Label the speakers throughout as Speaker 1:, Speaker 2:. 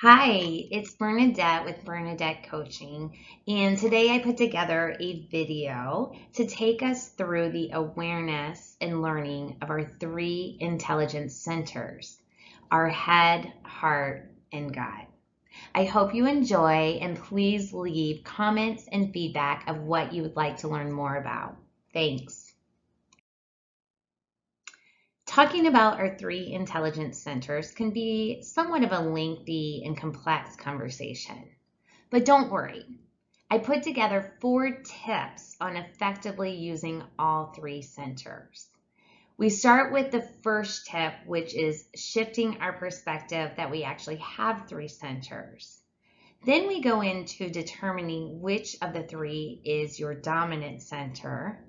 Speaker 1: Hi, it's Bernadette with Bernadette Coaching, and today I put together a video to take us through the awareness and learning of our three intelligence centers, our head, heart, and gut. I hope you enjoy, and please leave comments and feedback of what you would like to learn more about. Thanks. Talking about our three intelligence centers can be somewhat of a lengthy and complex conversation. But don't worry, I put together 4 tips on effectively using all three centers. We start with the first tip, which is shifting our perspective that we actually have 3 centers. Then we go into determining which of the 3 is your dominant center.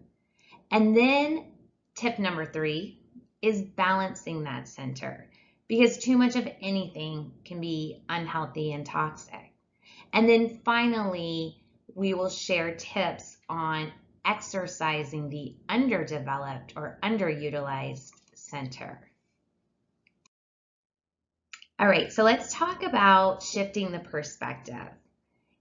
Speaker 1: And then tip number 3 is balancing that center, because too much of anything can be unhealthy and toxic. And then finally, we will share tips on exercising the underdeveloped or underutilized center. All right, so let's talk about shifting the perspective.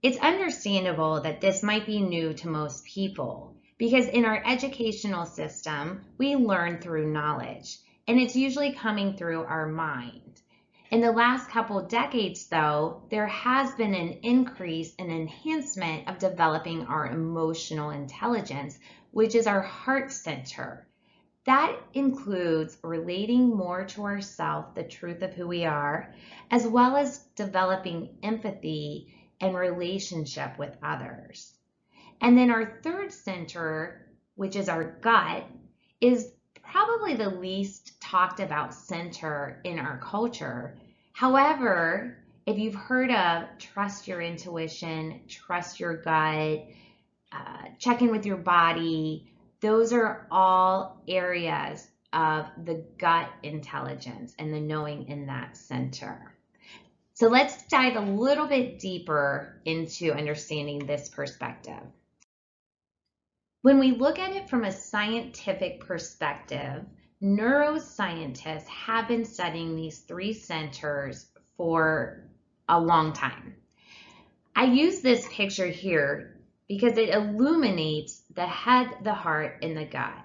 Speaker 1: It's understandable that this might be new to most people because in our educational system, we learn through knowledge, and it's usually coming through our mind. In the last couple decades, though, there has been an increase and enhancement of developing our emotional intelligence, which is our heart center. That includes relating more to ourselves, the truth of who we are, as well as developing empathy and relationship with others. And then our third center, which is our gut, is probably the least talked about center in our culture. However, if you've heard of trust your intuition, trust your gut, check in with your body, those are all areas of the gut intelligence and the knowing in that center. So let's dive a little bit deeper into understanding this perspective. When we look at it from a scientific perspective, neuroscientists have been studying these 3 centers for a long time. I use this picture here because it illuminates the head, the heart, and the gut.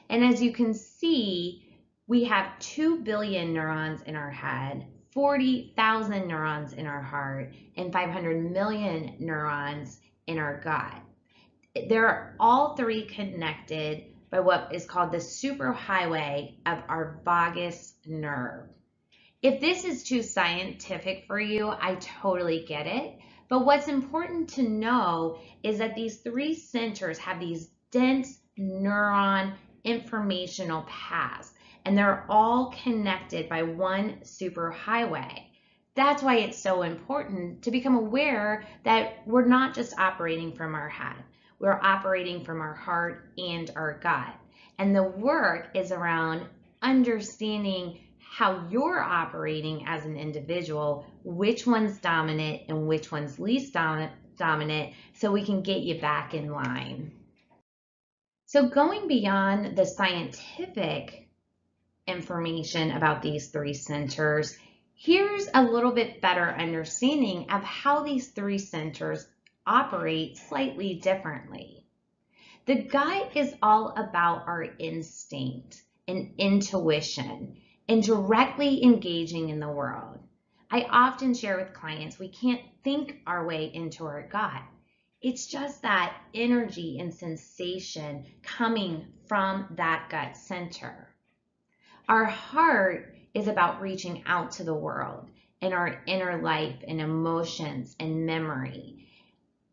Speaker 1: And as you can see, we have 2 billion neurons in our head, 40,000 neurons in our heart, and 500 million neurons in our gut. They're all 3 connected by what is called the superhighway of our vagus nerve. If this is too scientific for you, I totally get it. But what's important to know is that these 3 centers have these dense neuron informational paths, and they're all connected by one superhighway. That's why it's so important to become aware that we're not just operating from our head. We're operating from our heart and our gut. And the work is around understanding how you're operating as an individual, which one's dominant and which one's least dominant, so we can get you back in line. So going beyond the scientific information about these 3 centers, here's a little bit better understanding of how these 3 centers operate slightly differently. The gut is all about our instinct and intuition and directly engaging in the world. I often share with clients we can't think our way into our gut. It's just that energy and sensation coming from that gut center. Our heart is about reaching out to the world and our inner life and emotions and memory.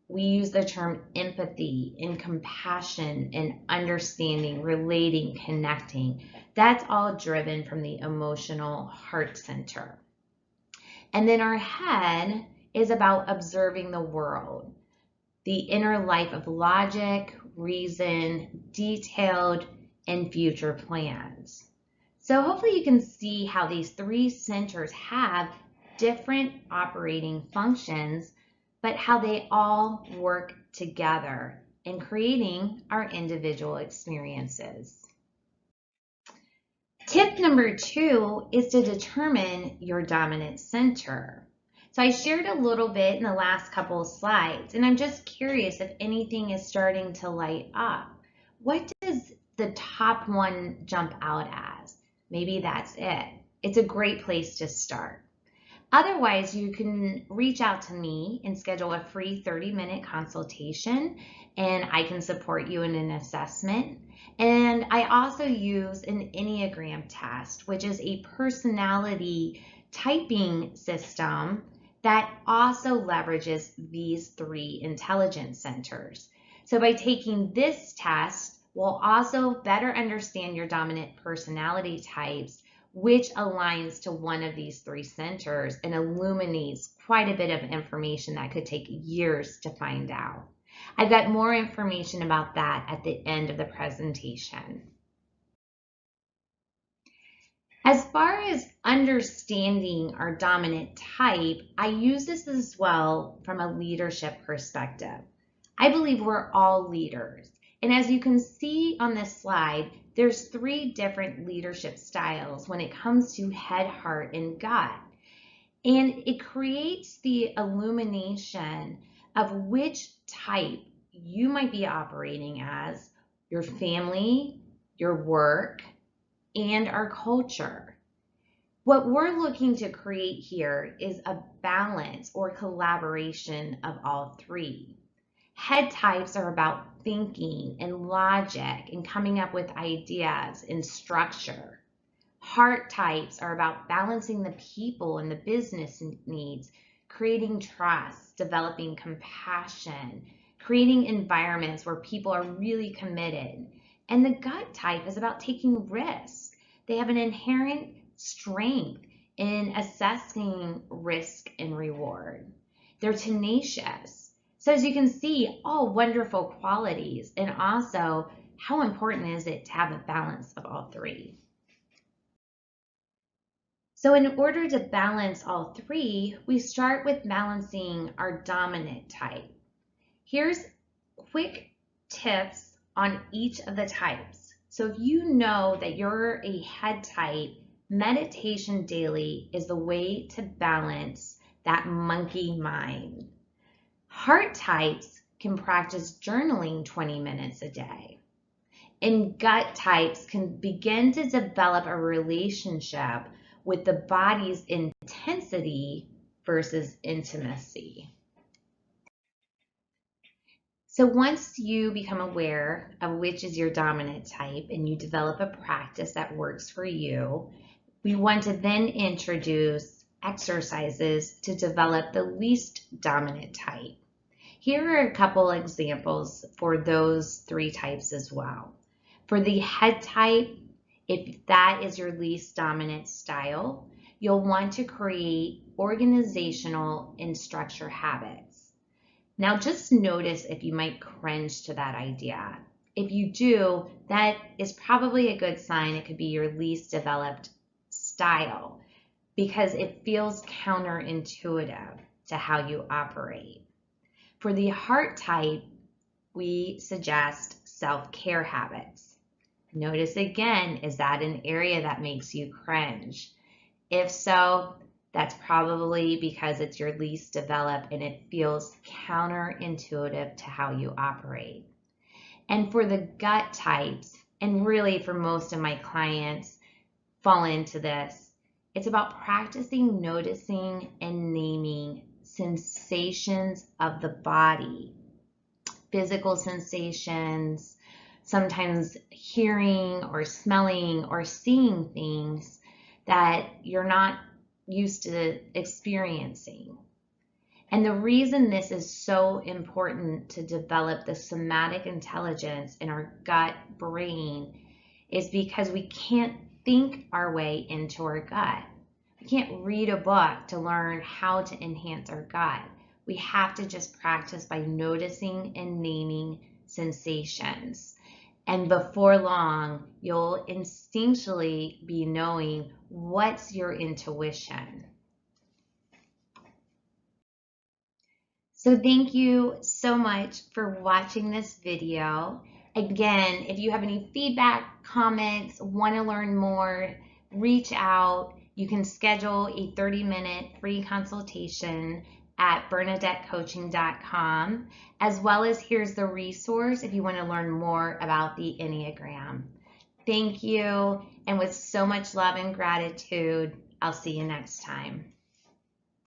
Speaker 1: We use the term empathy and compassion and understanding, relating, connecting. That's all driven from the emotional heart center. And then our head is about observing the world, the inner life of logic, reason, detailed, and future plans. So hopefully you can see how these 3 centers have different operating functions, but how they all work together in creating our individual experiences. Tip number 2 is to determine your dominant center. So I shared a little bit in the last couple of slides, and I'm just curious if anything is starting to light up. What does the top one jump out as? Maybe that's it. It's a great place to start. Otherwise, you can reach out to me and schedule a free 30-minute consultation, and I can support you in an assessment. And I also use an Enneagram test, which is a personality typing system that also leverages these 3 intelligence centers. So by taking this test, we'll also better understand your dominant personality types, which aligns to one of these 3 centers and illuminates quite a bit of information that could take years to find out. I've got more information about that at the end of the presentation. As far as understanding our dominant type, I use this as well from a leadership perspective. I believe we're all leaders. And as you can see on this slide, there's 3 different leadership styles when it comes to head, heart, and gut. And it creates the illumination of which type you might be operating as, your family, your work, and our culture. What we're looking to create here is a balance or collaboration of all 3. Head types are about thinking and logic and coming up with ideas and structure. Heart types are about balancing the people and the business needs, creating trust, developing compassion, creating environments where people are really committed. And the gut type is about taking risks. They have an inherent strength in assessing risk and reward. They're tenacious. So as you can see, all wonderful qualities, and also how important is it to have a balance of all 3. So in order to balance all 3, we start with balancing our dominant type. Here's quick tips on each of the types. So if you know that you're a head type, meditation daily is the way to balance that monkey mind. Heart types can practice journaling 20 minutes a day. And gut types can begin to develop a relationship with the body's intensity versus intimacy. So once you become aware of which is your dominant type and you develop a practice that works for you, we want to then introduce exercises to develop the least dominant type. Here are a couple examples for those 3 types as well. For the head type, if that is your least dominant style, you'll want to create organizational and structure habits. Now just notice if you might cringe to that idea. If you do, that is probably a good sign it could be your least developed style because it feels counterintuitive to how you operate. For the heart type, we suggest self-care habits. Notice again, is that an area that makes you cringe? If so, that's probably because it's your least developed and it feels counterintuitive to how you operate. And for the gut types, and really for most of my clients fall into this, it's about practicing noticing and naming sensations of the body, physical sensations, sometimes hearing or smelling or seeing things that you're not used to experiencing. And the reason this is so important to develop the somatic intelligence in our gut brain is because we can't think our way into our gut. We can't read a book to learn how to enhance our gut. We have to just practice by noticing and naming sensations. And before long, you'll instinctually be knowing what's your intuition. So thank you so much for watching this video. Again, if you have any feedback, comments, want to learn more, reach out. You can schedule a 30-minute free consultation at bernadettecoaching.com, as well as here's the resource if you want to learn more about the Enneagram. Thank you, and with so much love and gratitude, I'll see you next time.